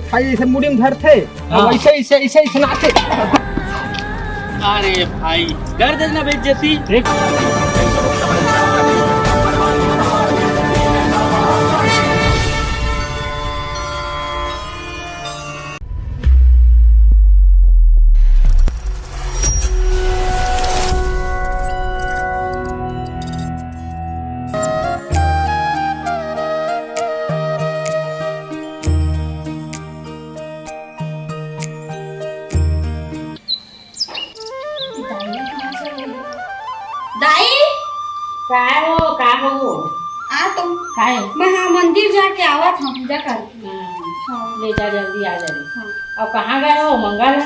Thai ऐसे मुड़ी में धरते ऐसे ऐसे ऐसे ऐसे नाचे। अरे भाई कर देना बेइज्जती। दाई काय हो आ तुम काय मैं हाँ मंदिर जाके आवा था पूजा करके। ले जा जल्दी आ जा। हाँ। अब कहाँ गए हो मंगल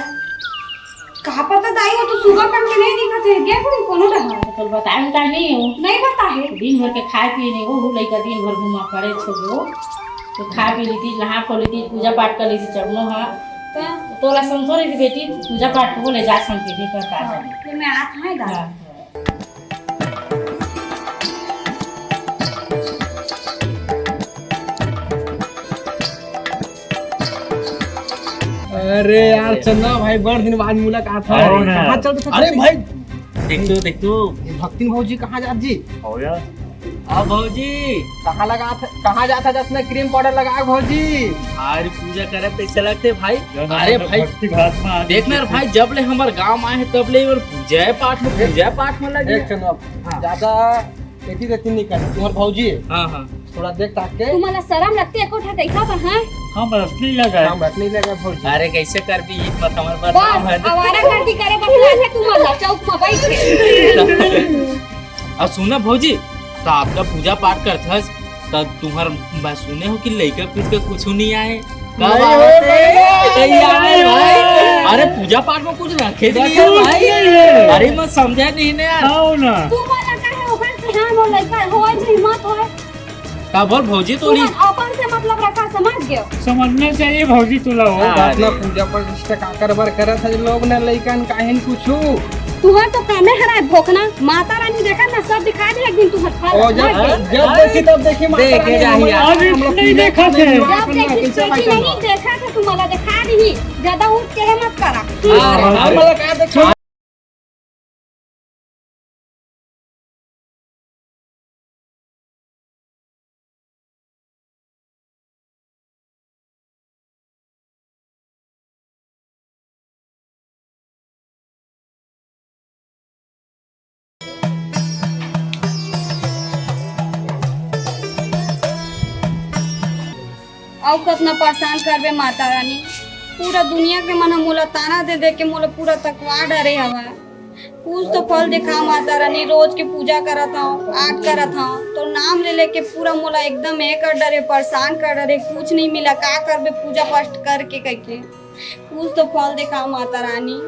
कहाँ पता दाई वो तो सुबह करके नहीं दिखा थे क्या कोई कोनो रहा तो बताए उतार नहीं हो नहीं पता है। दिन भर के खाए पिए नहीं वो लड़का दिन भर घुमा पड़े छोड़ो तो खा पी ली थी नहा खो ली थी पूजा पाठ कर ली थी चढ़नो हाँ तो तोला समझो रही थी बेटी पूजा पाठ को ले जा समझे भी करता है ये मैं आता है दाई। अरे यार चंदा भाई बड़ दिन बाद मुलाकात है। कहाँ चलते थे? अरे भाई देख तो भक्तिन भौजी कहाँ जात जी? हो यार अब भौजी कहाँ लगा था कहाँ जाता जिसने क्रीम पाउडर लगाया भौजी? आज पूजा करे पैसे लगते भाई। अरे भाई देखना यार भाई जब ले हमारे गांव आए हैं तब ले पूजा पाठ में लगे। देख चंदा ज्यादा खेती देती नहीं कर तुम्हारे भौजी है। हाँ हाँ थोड़ा देख ताक के तुम्हाला शर्म लगती है कोठा देखा पर हैं? हम असली लगा हम रखने लगा भौजी। अरे कैसे कर भी ईद मत हमारे पास काम है बस आवारा गर्दी करे बस है तुम्हाला चौक में बैठ के। अब सुना भौजी तो आपका पूजा पाठ करता तब तुम्हार बात सुने हो कि लड़का पूछ के कुछ नहीं आए कब आए भाई? अरे पूजा पाठ में कुछ रखे दिए भाई। अरे मैं समझा नहीं ना यार। तुम्हाला काहे ओखन से हां वो लड़का होय नहीं मत होय का बोल भौजी तो तुम अपन से मतलब रखा समझ गयो। समझना चाहिए भौजी तुला हो अपना पूजा प्रतिष्ठा का करबर करत है लोग ने लइकन काहे पूछू। तुहर तो कामे हराय भोकना माता रानी देखा ना सब दिखा दे एक दिन तुहर खा ओ जब देखी तब देखी माता रानी जाइए। आज नहीं देखा थे जब देखी नहीं देखा था तुम्हाला दिखा दी ज्यादा उठ के मत करा। हमला का देखो औ कितना परेशान करबे माता रानी पूरा दुनिया के मन मोला ताना दे दे के मोला पूरा तकवा डरे हवा। कुछ तो फल दिखा माता रानी रोज के पूजा करत हूँ आठ करत हूँ तो नाम ले लेके पूरा मोला एकदम एक कर डरे परेशान कर डरे कुछ नहीं मिला का करबे पूजा पाठ करके करके कुछ तो फल दिखा माता रानी।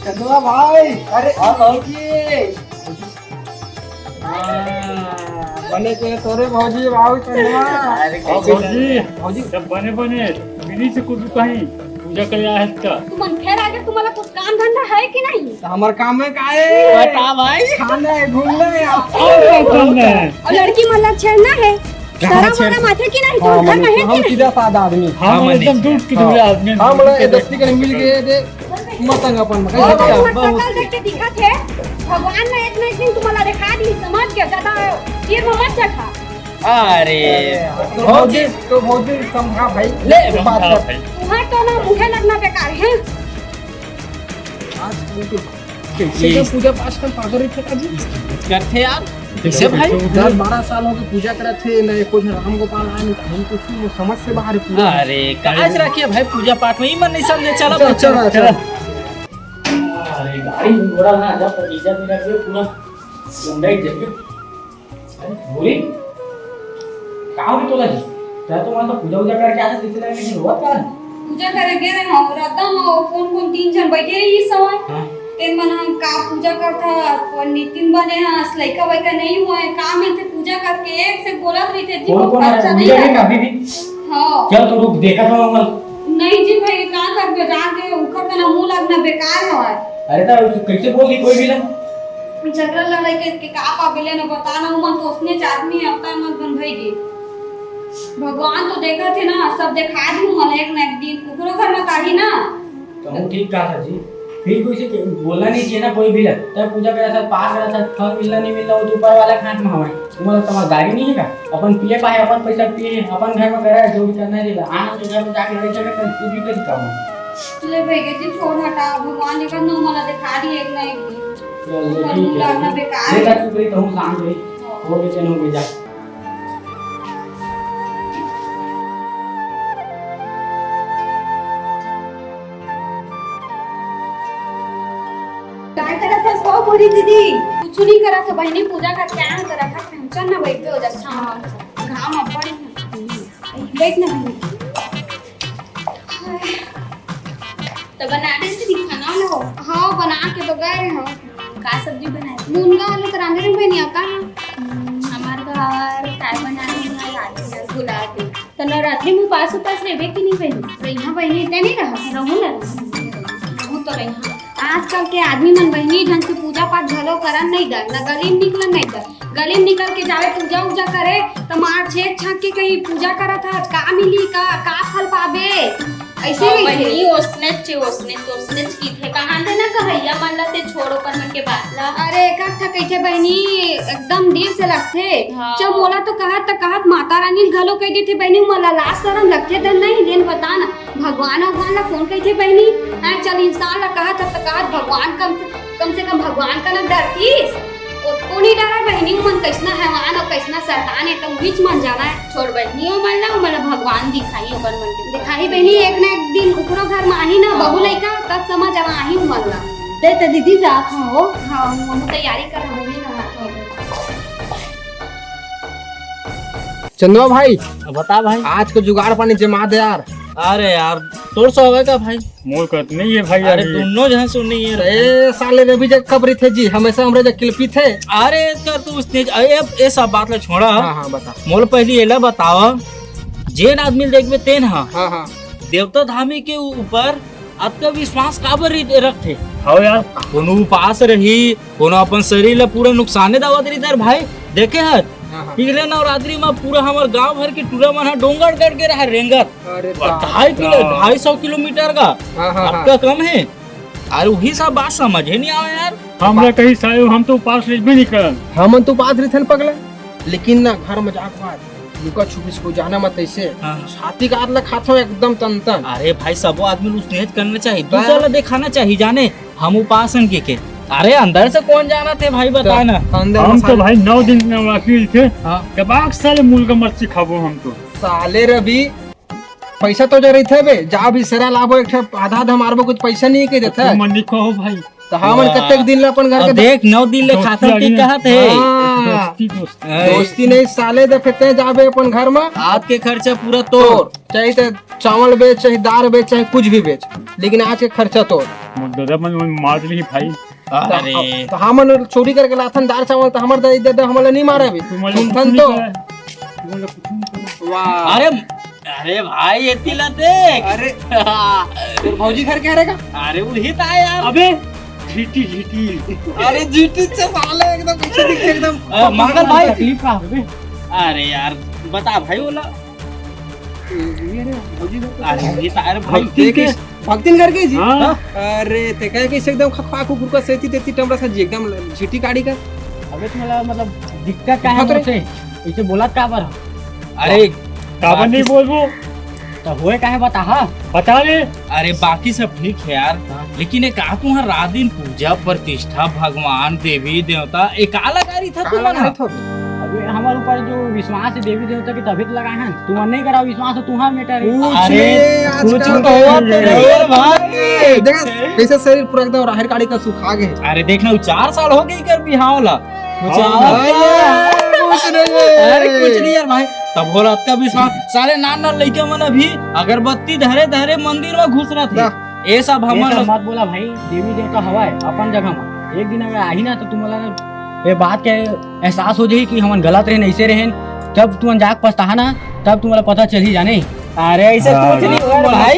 चंदा भाई अरे भौजी बने के तोरे भौजी भाव चंदा। अरे भौजी भौजी जब बने मिली से कुछ कहीं पूजा कर आया है का तुमन फिर आगे तुम्हाला कुछ काम धंधा है कि नहीं? हमार काम में काहे बता भाई खाना है घूमना है और क्या करना है और लड़की मतलब छेड़ना है सारा वाला माथे की नहीं तो घर में है हम कि सीधा साधा आदमी हम एकदम दूध के दूल्हे आदमी हम लोग दस्ती के मिल गए दे मतंग अपन में नहीं कैसे तो शकल देख के दिखा थे भगवान ने एक ना एक दिन तुम्हाला दिखा दी समझ के ज्यादा तीर में मत चढ़ा। अरे तो भौजी समझा भाई ले बात कर तुम्हारे तो ना मुझे लगना बेकार है। कैसे पूजा पाठ कर पागल थे जी करते यार कैसे भाई 10-12 साल हो गए पूजा करत थे न कुछ राम गोपाल आए हम कुछ समझ से बाहर पूरा। अरे काज रखिए भाई पूजा पाठ में ही मन नहीं समझे। चलो चलो अरे गाड़ी घोड़ा ना जब भतीजा मेरा पूरा लंडाई जग अरे भोरी का हो तोला जी त्या तो मला पूजा उजा करके आता दिसला नाही होत का पूजा करे गेले हो रतम हो कोण 3 जण बैठे रही समय ते मन का पूजा करता और नितिन बने हंस लइका वइका नहीं हुआ का मिलते पूजा करके एक से बोलत रही थे कौन अच्छा नहीं है कभी भी हां चल तो रुक देखा था मैं नहीं जी भाई का करके जाके उखर का मुंह लगना बेकार है। अरे तो कैसे बोल दी कोई भी ना झगड़ा लड़ाई के का पाबिले न बताना मन तो उसने आदमी अपना मत बन भाई भगवान तो देखा थे ना सब दिखा दूं मन एक न एक दिन कुकरो घर में काही ना तो हम ठीक कहा था जी फिर कोई से बोलना नहीं चाहिए ना कोई भी लग तब पूजा करा था पास करा था फल मिलना नहीं मिलना वो तो ऊपर वाला खाट में हमारे तुम्हारा समझदारी नहीं है का अपन पिए पाए अपन पैसा पिए अपन घर में करा जो भी करना है आना तो घर में जाके रह जाके कुछ भी कर काम ले भाई के जी छोड़ हटा भगवान ने करनो मला दिखा दी एक न एक दिन चलो ठीक है लगना बेकार ये चुप रही तो हम शांत रही हो गए चलो हो जा काय करत है सो पूरी दीदी कुछ नहीं करा था बहनी पूजा का क्या करा था चल ना बैठ हो जा घाम अब पड़ी बैठ ना बहनी तो बना दे दीदी खाना ना हो हां बना के तो गए हो का सब्जी बनाई मुनगा वाले तरंगे में बनी का हमार घर काय बनाने ना याद गुलाबी तो नवरात्रि में पास रहबे कि नहीं बहनी यहाँ बहनी इतने नहीं रहू ना रहू तो रही आजकल के आदमी मन बहनी ढंग से पूजा पाठ झलो करन नहीं दर ना गली में निकलन नहीं दर गली में निकल के जावे पूजा उजा करे तो मार छेक छाक के कहीं पूजा करत है का मिली का फल पाबे ऐसे ही बहनी ओसने की थे कहां दे ना कहैया मन ला ते छोड़ो पर मन के बात ला अरे का था कइथे बहनी एकदम दिल से लगथे हाँ। जब मोला तो कहत माता रानी घलो कह देथे बहनी मला लाज शरम लगथे त नहीं देन बता ना भगवान ला फोन कइथे बहनी हां चल इंसान ला कहत भगवान कम से कम भगवान का ना डरतीस को नहीं डरा बहनी मन कैसना हैवान और कैसना शैतान है तुम बीच मन जाना है छोड़ बहनी ओ मन ला मला भगवान दिखाई ओकर मन के दिखाई बहनी एक ना एक दिन ऊपरो घर में आही ना बहू लइका तब समझ अब आही मन ला दे त दीदी जात हो हां हम तैयारी कर रहे हैं चंदवा भाई बता भाई आज को जुगाड़ पानी जमा दे यार अरे यार तोड़ सो होगा का भाई मोर करत नहीं है भाई अरे दोनों जहां सुनी है ए साले रवि जग खबरी थे जी हमेशा हमरे जग किलपी थे अरे कर तू उसने ये सब बात ला छोड़ा हां बता मोल पहली एला बतावा जेन आदमी देखबे तेन हां हां देवता धामी के ऊपर आपका विश्वास काबर रखते हां यार कोनो उपास रही कोनो अपन शरीर ला पूरा नुकसाने दावत रही दर भाई देखे हत पिछले नवरात्रि में पूरा हमार गांव भर के टूरा मन डोंगर गड़ के रहा रेंगर अरे 250 किलोमीटर का आपका कम है और वही सब बात समझे नहीं आवे यार हमरा कहीं सायो हम तो पास भी नहीं करन हमन तो बात रही थे पगला लेकिन ना घर में जाके बाद लुका छुपी को जाना मत ऐसे छाती का आदला खातो एकदम तन अरे भाई सब आदमी उसने करना चाहिए दूसरा ला दिखाना चाहिए जाने हम उपासन के अरे अंदर से कौन जाना थे भाई बता ना हम तो भाई 9 दिन नवरात्रि थे हाँ। कबाक साले मूल का मच्छी खाबो हम तो साले रवि पैसा तो जा रही थे बे जा भी सेरा लाभो एक आधा मारबो कुछ पैसा नहीं के देता मन लिखो हो भाई तो हमन कतेक दिन ला अपन घर के देख 9 दिन ले खाता की कहत है दोस्ती नहीं साले देखते जाबे अपन घर में आज के खर्चा पूरा तोड़ चाहे तो चावल बेच चाहे दाल बेच चाहे कुछ भी बेच लेकिन आज के खर्चा तोड़ दादा मन मार ली भाई अरे तो हमन चोरी करके लाथन दाल चावल तो हमर दे हमला नहीं मारे भी सुनथन तो वाह अरे अरे भाई ये तिला देख अरे तेरे भौजी घर क्या रहेगा अरे वही था यार अबे झीटी अरे जीटी से साले एकदम पीछे दिख एकदम मंगल भाई तकलीफ का होबे अरे यार बता भाई बोला भौजी घर अरे वही था अरे भाई भक्तिन करके जी हाँ। अरे ते कहे कि एकदम खखवा को गुरका सेती देती टमरा सा जी एकदम झीटी गाड़ी का अबे तुम्हारा मतलब दिक्कत क्या है दिक्कत मुझसे इसे बोला क्या पर अरे काबर नहीं बोलबो तो हुए का है बता ले अरे बाकी सब ठीक है यार लेकिन एक तुम्हारा रात दिन पूजा प्रतिष्ठा भगवान देवी देवता एक लगा रही था तुम अबे हमारे ऊपर जो विश्वास है देवी देवता की तभी लगा है तुम नहीं करा विश्वास है तुम्हारा मेटर कुछ तो हुआ तेरे भाई देख कैसे शरीर पूरा एकदम राहर गाड़ी का सुखा गए अरे देखना 4 साल हो गई कर बिहाव ला कुछ अरे कुछ नहीं यार भाई तब हो रात का विश्वास सारे नान लइका मन अभी अगरबत्ती धरे धरे मंदिर में घुस रहा थे ये सब ये हमन सब मत बोला भाई, देवी देवता हवा है अपन जगह में। एक दिन अगर आई ना तो तुम्हारा ये बात के एहसास हो जाए कि हम गलत रहे ऐसे रहे, तब तुम जाग पछता ना, तब तुम्हारा पता चल ही जाने। अरे ऐसे कुछ नहीं हुआ भाई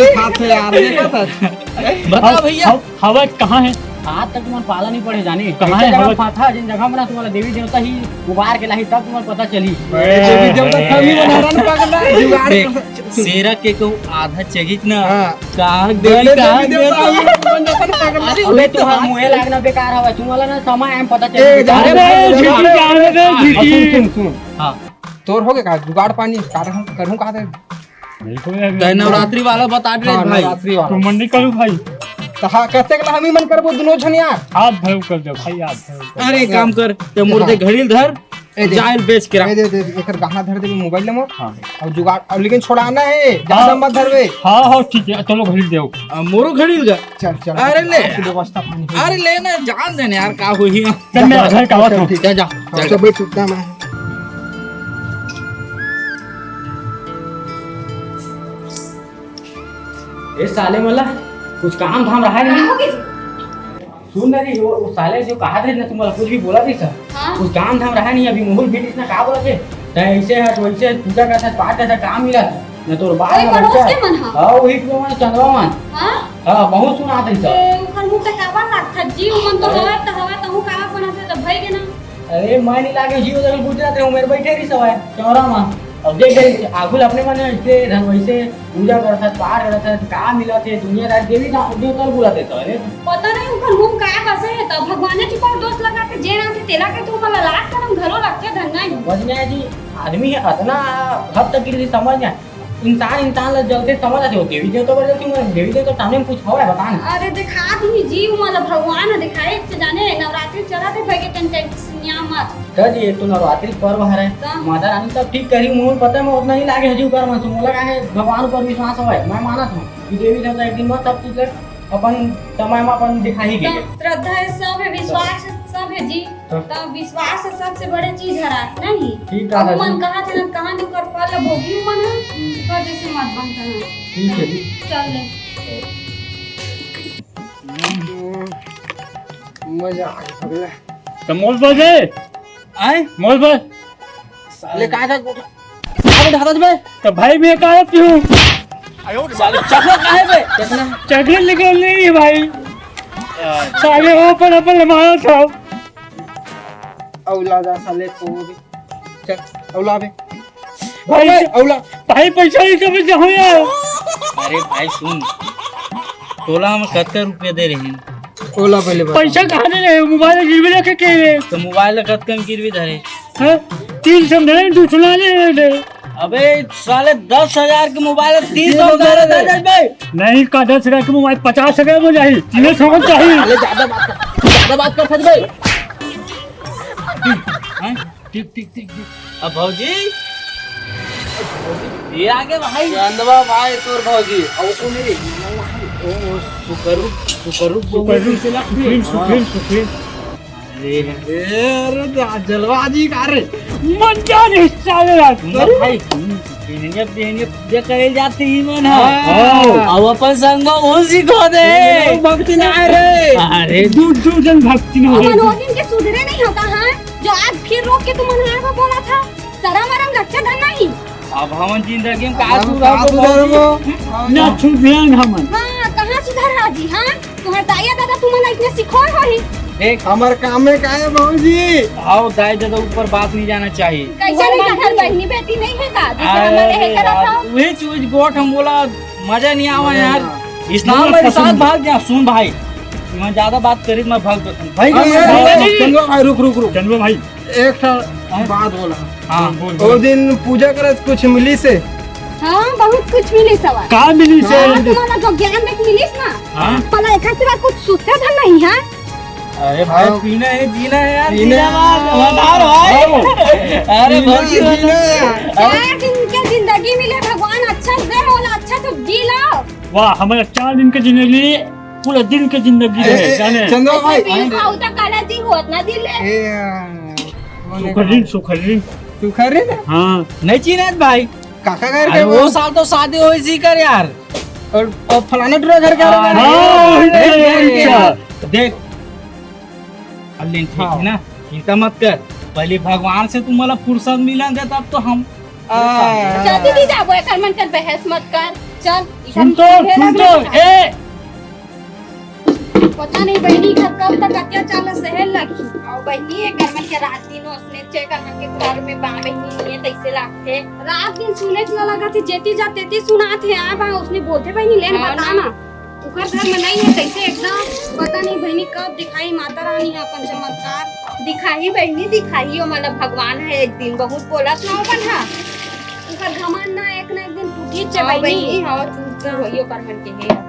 बता भैया हवा कहाँ है? आज तक तुम्हारा पाला नहीं पड़े जाने कहाँ ऐसे है जगह हवा? पाथा जिन जगह में ना तुम्हारा देवी देवता ही उबार के लाई, तब तुम्हारा पता चली। शेरा के को आधा चगित ना हाँ। कहाँ देवी कहाँ अबे तुम्हारा मुँह लागना बेकार हवा, तुम्हारा ना समय आए पता चल। सुन हाँ तोर हो गया जुगाड़ पानी करूँ कहा थे नवरात्रि वाला बता रहे भाई नवरात्रि वाला तो मन नहीं करूँ भाई, तो हाँ कहते कि हम ही मन करबो दोनों जन यार। हाथ भर कर दो भाई, हाथ भर कर। अरे एक काम कर ते मुर्दे घड़ील धर जाइल बेच के रख। दे एकर गहना धर दे मोबाइल नंबर और जुगाड़ और लेकिन छोड़ाना है ज्यादा मत धरवे। हाँ हाँ ठीक है, चलो घड़ी दो। मोरो घड़ील गा चल चल अरे ले व्यवस्था पानी अरे ले ना जान देने यार का हुई चल मैं घर का बात हूँ। जा जा चल बैठ टूटता मैं ये साले मला कुछ काम धाम रहा नहीं। सुन रही वो साले जो कहा थे ना तुम्हारा कुछ भी बोला थी सर, हाँ? कुछ काम धाम रहा नहीं। अभी मोहल भी इतना कहा बोला थे तो ऐसे है तो वैसे पूजा करता है पाठ करता काम मिला था न तो बाल अरे में पड़ोस बच्चा के मन हा? हाँ वही को मन चंद्रमा मन हाँ हाँ बहुत सुना था सर। उखर मुंह तक काबर लागथा जीव मन तो हवा तहु कावा बनाथे त भई गेना। अरे मैं नहीं लागे जीव जगल पूछ रहा था मेरे बैठे रही सब है चौरा में। अब देख गई आगुल अपने मन ऐसे धन वैसे पूजा करता है पाठ करता है का मिला थे दुनियादार देवी देवता बुलाते तो अरे पता नहीं उखर मुंह का बसे है त भगवान के पर दोष लगाते जे नाथे तेला के तू मला लाज शरम घरो लगते धन नहीं। समझ में जी आदमी है इतना हद तक की समझ में इंसान ला जलते समझ आते हो देवी देवता पर जलती देवी देवता सामने में कुछ हो है बता ना। अरे दिखा दी जीव मला भगवान दिखाए से जाने नवरात्रि चला थे भगे तन टेंशन मत तो जी तो नवरात्रि पर्व है माता रानी सब ठीक करी मुझे पता है मैं उतना ही लागे हजू कर मन मोला का है भगवान पर विश्वास है मैं माना था कि देवी देवता एक दिन में सब चीज अपन समय में अपन दिखा ही गए। श्रद्धा है सब है विश्वास सब है जी तो विश्वास है सबसे बड़े चीज है नहीं। ठीक है मन कहा थे ना कहां नहीं कर पाला भोगी मन कर जैसे मत बनता है। ठीक है जी चल ले मजा आ गया तो मोल पर गए आए मोल पर साले का ढाता बे तो भाई मैं कहा हूँ चखना काहे बे चखना चकले निकल नहीं है भाई, साले अपन अपन मारा था। औला जा साले को भी चल औला बे भाई औला भाई पैसा ही कब जाओ यार। अरे भाई सुन तोला हम कत्तर रुपया दे रहे हैं औला पहले बता। पैसा कहाँ दे रहे हो? मोबाइल गिरवी रखे के तो मोबाइल कत्कन गिरवी धरे हैं 300 दे तू सुना ले अबे साले 10,000 के मोबाइल 300 दे नहीं का 10,000 के मोबाइल 50,000 में जाही 300 चाहिए। साले ज्यादा बात कर फट बे ठीक ठीक ठीक अब भौजी ये आगे भाई चंदवा भाई तोर भौजी और को मेरे ओ सुकरू सुखीर अरे जलवाजी का रे मन जाने साले भाई ये करे जाती ही मन हाँ। अब अपन संग वो सिखो दे भक्ति ना रे अरे दूर जन भक्ति न अपन हो वो दिन के सुधरे नहीं होता है जो आज फिर रोक के तुम हमारे बोला था सरा मरम लक्ष्य धन नहीं। अब हम जिंदगी में का का सुधार ना छुपियान हमन हाँ कहाँ सुधर रहा जी। हाँ तुम्हारे दाया दादा तुम्हारा इतने सिखो हो ही देख हमार काम में का है भौजी आओ दाई दादा ऊपर बात नहीं जाना चाहिए कैसे नहीं कहा बहनी बेटी नहीं है का जिसे हमारे है करा था। वही चीज गोट हम बोला मजा नहीं आवा यार इस्लाम मेरे साथ भाग गया सुन भाई मैं ज्यादा बात करी मैं भाग जाता भाई चंदवा भाई रुक चंदवा भाई एक बात बोला। हाँ वो दिन पूजा करे कुछ मिली से हाँ बहुत कुछ मिली सवाल का मिली से तुम्हारा जो ज्ञान देख मिलीस ना हाँ पला एक सिवा कुछ सुस्ते धन नहीं है। अरे भाई पीना है जीना है यार जीना है। बताओ भाई अरे भौजी चार दिन के जिंदगी मिले भगवान अच्छा दे बोला अच्छा तो जी लो। वाह हमारा 4 दिन की जिंदगी पूरा दिन की जिंदगी रहे जाने चंदवा भाई खाऊ तो काला दिन होत ना दिले सुखरी सुखरी ना हाँ नहीं चिन्हत भाई काका घर अरे के वो साल तो शादी हुई सी कर यार और फलाना टुरा घर के हाँ, देख अल्लीन ठीक है ना चिंता मत कर पहले भगवान से तुम्हारा फुर्सत मिला दे तब तो हम चल दीदी जाबो एकर मन कर बहस मत कर चल सुन तो ए पता नहीं बहनी घर कब तक अत्याचार सहल लगी और बहनी एक घर में के रात दिन उसने चेक कर के घर में बा बहनी नहीं तैसे लागते रात दिन सुने के लगा थे जेती जाते ती सुनाते आ बा उसने बोलते बहनी लेन बताना उकर घर में नहीं है कैसे एकदम पता नहीं बहनी कब दिखाई माता रानी है अपन चमत्कार दिखाई बहनी दिखाई हो मतलब भगवान है एक दिन बहुत बोलत ना अपन हा उकर घमंड ना एक दिन टूटी चे बहनी हां चूत होइयो कर मन के है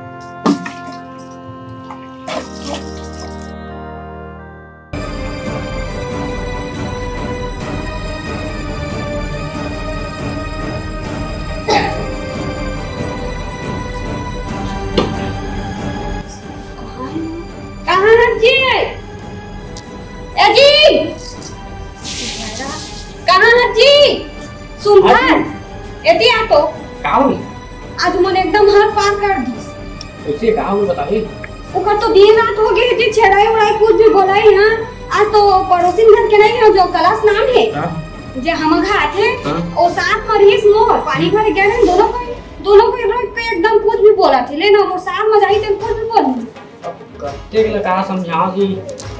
कहाँ जी अजी कहाँ जी सुनकर एती आ तो काऊ आज मन एकदम हाथ पार कर दी ऐसे काऊ बताइए ओकर तो दिन रात हो गई जी छेड़ाई उड़ाई कुछ भी बोलाई हां आज तो पड़ोसी घर के नहीं हो जो कलाश नाम है जे हम घाट है और साथ मरीज मोर पानी भर गए दोनों कोई रोक के एकदम कुछ भी बोला थे लेना वो साथ में जाई थे कुछ भी बोली करते के लगा समझाओ जी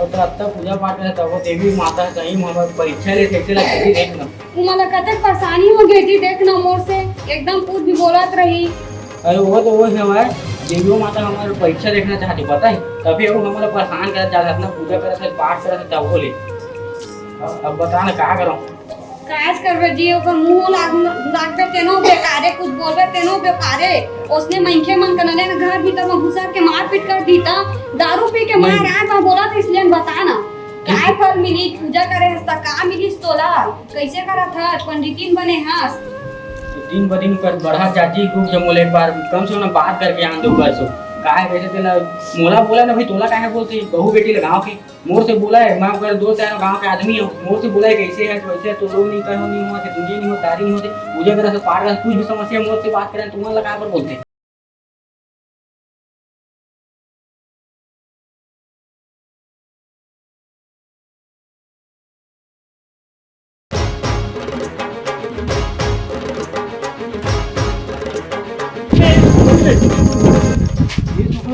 और तब पूजा पाठ करे तब वो देवी माता सही हमारे परीक्षा ले कैसे लगे देखना मला कतक परेशानी हो गई थी देखना मोर से एकदम कुछ भी बोलत रही अरे वो है हमारे देवी माता हमारे परीक्षा देखना चाहती पता है तभी वो हमारा परेशान कर जा अपना पूजा करे पाठ करे तब बोले अब बता ना क्या करो काज करबे जी ओकर मुंह लागबे तेनो बेकारे कुछ बोलबे तेनो बेकारे उसने मनखे मन कनले ना घर भीतर में घुसा के मार पीट कर दीता दारू पी के मार आए बा बोला तो इसलिए बता ना काय फल मिली पूजा करे हस्ता का मिली तोला कैसे करत है पंडितिन बने हस दिन ब दिन कर बढ़ा जाती ग्रुप जब मोले एक बार कम से कम बात करके आन दो कर सो काहे वैसे तेला मोला बोला ना भाई तोला काहे बोलती बहू बेटी गांव की मोर से बोला है मैं कर दो चार गांव के आदमी हो मोर से बोला है कैसे है वैसे तो लोग नहीं कहो नहीं हुआ कि तुझे नहीं हो तारी नहीं होते पूजा करे से पार कुछ भी समस्या मोर से बात करें तुम्हारा लगा पर बोलते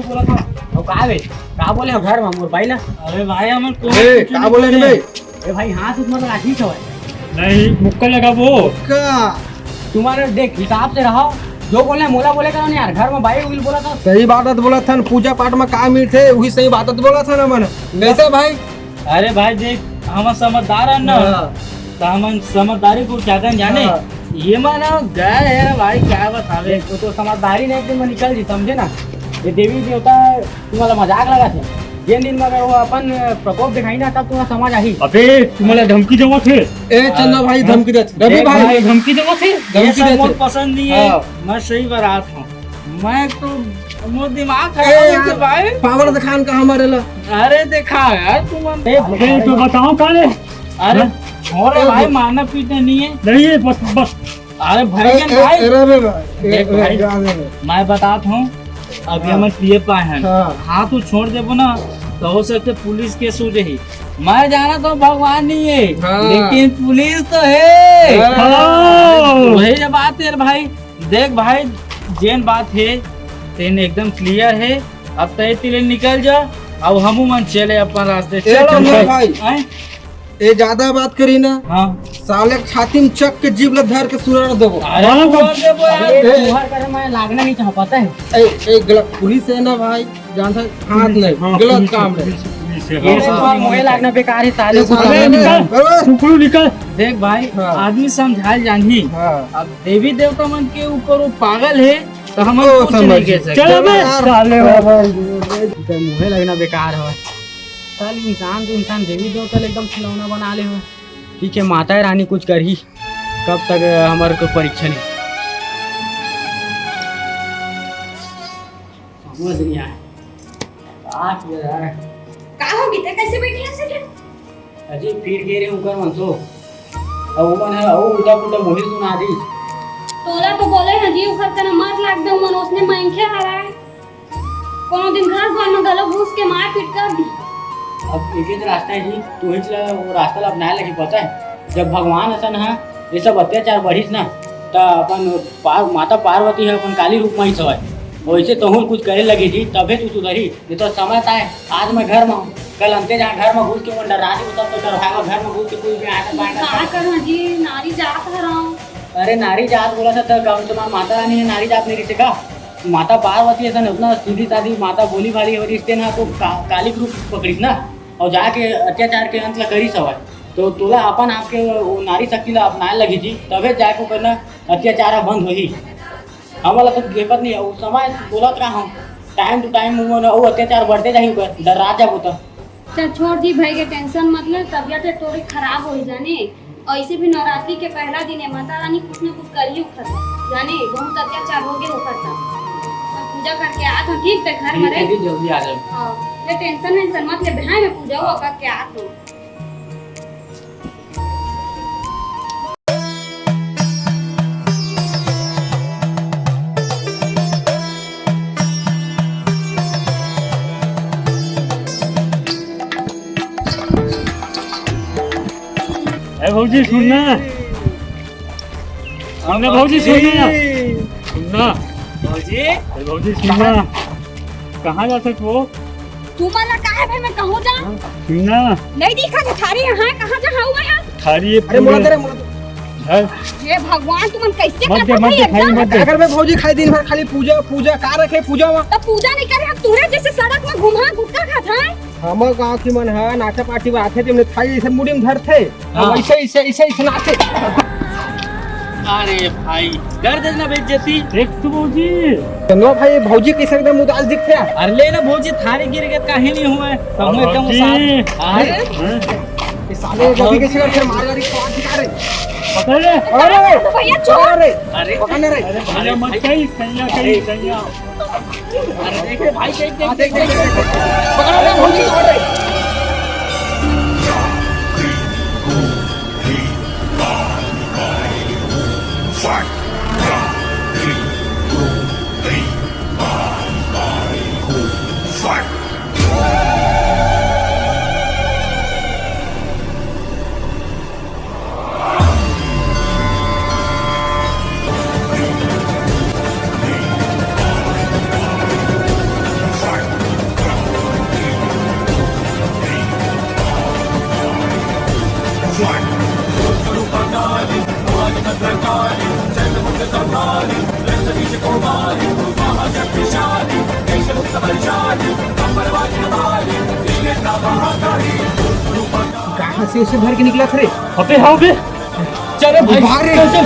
बोला था और का बोले हो घर में मोर भाई ना अरे भाई हमें ए का बोले रे भाई ए भाई हाथ उतना लगा ठीक है नहीं मुक्का लगा वो का तुम्हारे देख हिसाब से रहो जो बोलना है मोला बोले करो ना यार घर में भाई उल बोला था सही बात बोला था पूजा पाठ में का मीठ थे वही सही बात बोला था ना मन कैसे भाई अरे भाई देख हम समझदार है ना तो हम समझदारी को क्या जाने ये माना गए यार भाई क्या बतावे तो समझदारी नहीं एक दिन में निकल जी समझे ना ये देवी देवता तुम्हारा मजाक लगा थे जिन दिन में अगर वो अपन प्रकोप दिखाई ना तब तुम्हारा समझ आई अबे तुम्हारा धमकी देवा थे ए चंदा भाई धमकी दे रवि भाई धमकी देवा थे ये सब मुझे पसंद नहीं है मैं सही बात हूँ मैं तो मुझे दिमाग खराब है भाई पावर दिखान का हमारे ला अरे देखा यार तुम अबे तो बताओ काले अरे छोड़े भाई मारना पीटना नहीं है नहीं है बस बस अरे भाई रवि देख भाई, मैं बताता हूँ अभी हमें पिए पाए हैं हाँ तो छोड़ देबो ना तो हो सकते पुलिस केस हो जाही मैं जाना तो भगवान नहीं है लेकिन पुलिस तो है वही जब बात है भाई देख भाई जेन बात है तेन एकदम क्लियर है अब तय तिले निकल जा अब हम मन चले अपन रास्ते चलो भाई आए? ए ज्यादा बात करी ना हाँ साले छाती में चक के जीभ धर के सुरड़ देबो अरे छोड़ देबो यार तुम्हार करे मैं लागना नहीं चाह पता है ए गलत पुलिस है ना भाई जानता हाथ नहीं गलत काम है ये सब मोहे लागना बेकार है साले को सुखरू निकल देख भाई हाँ। आदमी समझाल जानी अब देवी देवता मन के ऊपर वो पागल है तो हम ओ, कुछ नहीं कह सकते चल बे साले मुहे लगना बेकार है साले इंसान तो इंसान देवी देवता एकदम खिलौना बना ले हुए ठीक है माता रानी कुछ कर ही कब तक हमारे को परीक्षा नहीं समझ नहीं आया का हो गई कैसे बैठी है अजी फिर गे रे उकर मनसो अब मन है ओ उदा पुटा मोही सुना दी तोला तो बोले हैं जी उखर के मत लाग दो मन उसने मंखे हराए कोनो दिन घर घर में गलो घुस के मार पीट कर दी। अब एक ही रास्ता है जी तू ही चला वो रास्ता ला अपनाए लगी पता है जब भगवान असन है ये सब अत्याचार बढ़िस ना त अपन माता पार्वती है अपन काली रूप में ही सवाय वैसे तो हूँ कुछ करे लगी जी तबे तू सुधरी ये तो समय था आज मैं घर में हूँ कल अंते जहाँ घर में घुस के वो डरानी होता तो डरवाएगा घर में घुस के कोई भी का करूं जी नारी जात हराऊं। अरे नारी जात बोला था तो कम से कम माता रानी है नारी जात नहीं सिखा माता पार्वती ऐसा उतना सीधी साधी माता बोली भाली हो रिश्ते ना तो काली रूप पकड़ीस ना और जाके अत्याचार के अंत ला करी सवाल तो तोला अपन आपके वो नारी शक्ति ला अपनाए लगी जी तबे जाके करना अत्याचार बंद होही हमारा तो देखत नहीं है उस समय बोलत रहा हूँ टाइम टू टाइम वो अत्याचार बढ़ते जाही ऊपर डरा जा होता। चल छोड़ जी भाई के टेंशन मत ले तबियत थोड़ी खराब हो जाने ऐसे भी नवरात्रि के पहला दिन है माता रानी कुछ न कुछ करिए उखर जाने बहुत अत्याचार हो गए उखर सा पूजा करके आ तो ठीक है घर में रह जल्दी आ जाए हां ये टेंशन मत ले बहाय में पूजा हो करके आ तो भौजी सुनना हमने भौजी सुनना भौजी सुनना कहाँ जा सकते हो तू मला काहे भाई मैं कहूं जा सुनना नहीं दिखा जो थारी हां कहां जा हाउ मैं थारी ये अरे मोला दे हे भगवान तुमन कैसे मत करत दे खाई मत दे अगर मैं भौजी खाई दिन भर खाली पूजा पूजा का रखे पूजा में तो पूजा नहीं करे हम तूरे जैसे सड़क में घुमा गुटका खाता है हम गांव की मन है नाचा पार्टी में आते थे थाई ऐसे मुड़ी में धरते ऐसे ऐसे ऐसे ऐसे नाचे। अरे भाई कर देना बेइज्जती देख तू भौजी नो भाई भौजी कैसे एकदम उदास दिखते हैं। अरे ले ना भौजी थारे गिर गए काहे नहीं हुआ हम एकदम साथ अरे ये साले कभी कैसे करके मार गाड़ी को दिखा रहे पकड़ ले अरे तो भैया छोड़ अरे अरे पकड़ने रे अरे मत कहीं सैया अरे देख रे भाई देख देख देख पकड़ ले भौजी छोड़ रहे कहाँ से उसे भर के निकला था रे अबे हाँ बे चलो भाई भाग रे चल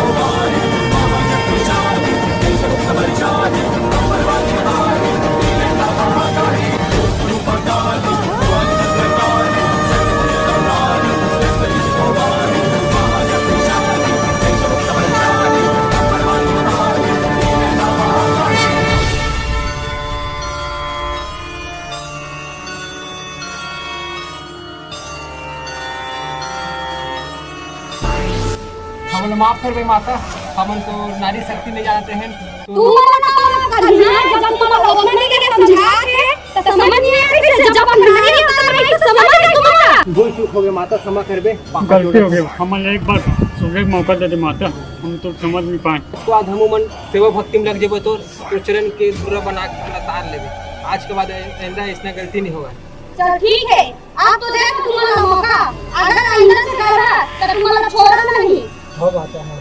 हम माफ कर बे माता हम तो नारी शक्ति में जानते हैं तू मला ना करी है जब तुम अपने नहीं के समझा के तो समझ नहीं आ रही जब हम नारी होता है तो समझ नहीं तुम्हारा भूल चूक हो गए माता क्षमा कर बे गलती हो गई हमारे एक बार सुबह मौका दे दे माता हम तो समझ नहीं पाए उसके बाद हम मन सेवा भक्ति में लग जेबे तो चरण के दूरा बना के तार लेबे आज के बाद आइंदा इसमें गलती नहीं होगा। चल ठीक है आप तो दे तुम्हारा मौका अगर आइंदा से करा तो तुम्हारा छोड़ना नहीं हो बात है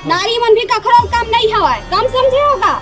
नारी मन भी कखरो काम नहीं हवा कम समझे होगा।